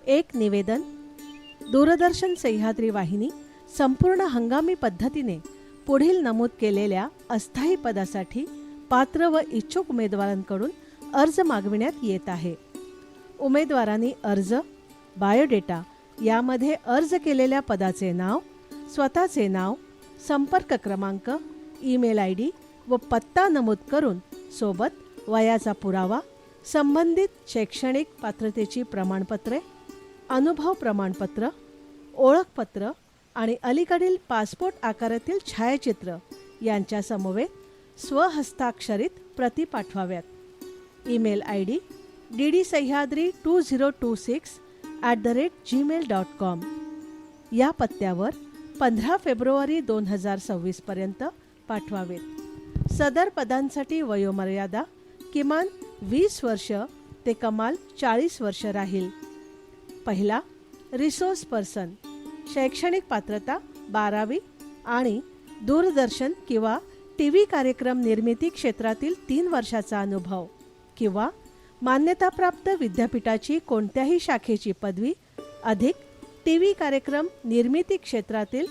एक निवेदन. दूरदर्शन सह्याद्री वाहिनी संपूर्ण हंगामी पद्धतीने पुढील नमूद केलेल्या अस्थायी पदासाठी पात्र व इच्छुक उमेदवारांकडून अर्ज मागविण्यात येत आहे. उमेदवारांनी अर्ज, बायोडेटा यामध्ये अर्ज केलेल्या पदाचे नाव, स्वतःचे नाव, संपर्क क्रमांक, ईमेल ID व पत्ता नमूद करून सोबत वयाचा पुरावा, संबंधित शैक्षणिक पात्रतेची प्रमाणपत्रे, अनुभव प्रमाणपत्र, ओळखपत्र आणि अलीकडील पासपोर्ट आकारातील छायाचित्र यांच्या समवेत स्वहस्ताक्षरित प्रती पाठवाव्यात. ईमेल ID ddsahyadri2026@gmail.com या पत्त्यावर 15 फेब्रुवारी 2026 पर्यंत पाठवावेत. सदर पदांसाठी वयोमर्यादा किमान 20 वर्ष ते कमाल 40 वर्ष राहील. पहिला, रिसोर्स पर्सन. शैक्षणिक पात्रता 12वी आणि दूरदर्शन किंवा TV कार्यक्रम निर्मिती क्षेत्रातील 3 वर्षाचा अनुभव किंवा मान्यताप्राप्त विद्यापीठाची कोणत्याही शाखेची पदवी अधिक TV कार्यक्रम निर्मिती क्षेत्रातील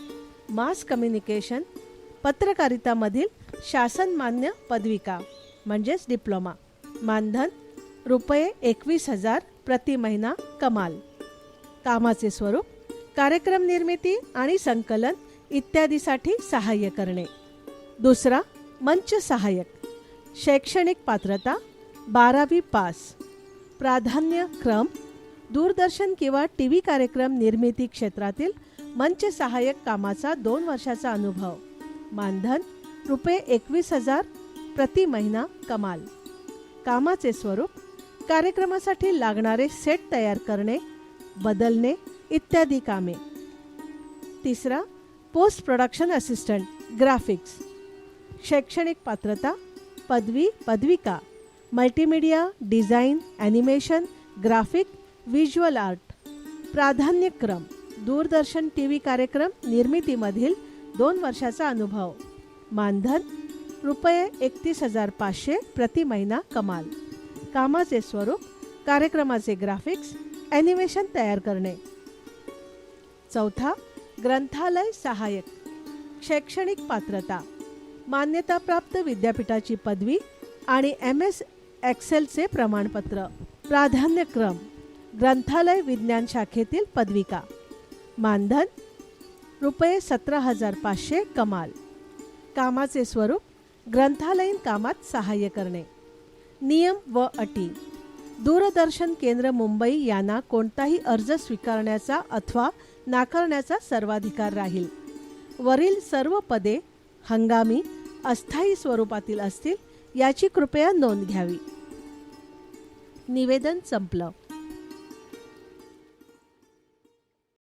मास कम्युनिकेशन पत्रकारितामधील शासनमान्य पदविका म्हणजेच डिप्लोमा. मानधन ₹21,000 प्रति महिना कमाल. कामाचे स्वरूप कार्यक्रम निर्मिती आणि संकलन इत्यादीसाठी सहाय्य करणे. दुसरा, मंच सहाय्यक. शैक्षणिक पात्रता 12वी पास. प्राधान्यक्रम दूरदर्शन किंवा TV कार्यक्रम निर्मिती क्षेत्रातील मंच सहाय्यक कामाचा 2 वर्षाचा अनुभव. मानधन ₹21,000 प्रति महिना कमाल. कामाचे स्वरूप कार्यक्रमासाठी लागणारे सेट तयार करणे, बदलणे इत्यादी कामे. तिसरा, पोस्ट प्रोडक्शन असिस्टंट ग्राफिक्स. शैक्षणिक पात्रता पदवी पदविका. Multimedia, design, animation, graphic, visual art. प्राधान्यक्रम दूरदर्शन TV कार्यक्रम निर्मितीमधील 2 वर्षाचा अनुभव. मानधन ₹31,500 प्रति महिना कमाल. कामाचे स्वरूप कार्यक्रमाचे ग्राफिक्स, ॲनिमेशन तयार करणे. चौथा, ग्रंथालय सहाय्यक. शैक्षणिक पात्रता मान्यताप्राप्त विद्यापीठाची पदवी आणि MS Excelचे प्रमाणपत्र. प्राधान्यक्रम ग्रंथालय विज्ञान शाखेतील पदविका. मानधन ₹17,500 कमाल. कामाचे स्वरूप ग्रंथालयीन कामात सहाय्य करणे. नियम व अटी. दूरदर्शन केंद्र मुंबई यांना कोणताही अर्ज स्वीकारण्याचा अथवा नाकारण्याचा सर्वाधिकार राहील. वरील सर्व पदे हंगामी अस्थायी स्वरूपातील असतील याची कृपया नोंद घ्यावी. निवेदन संपलं.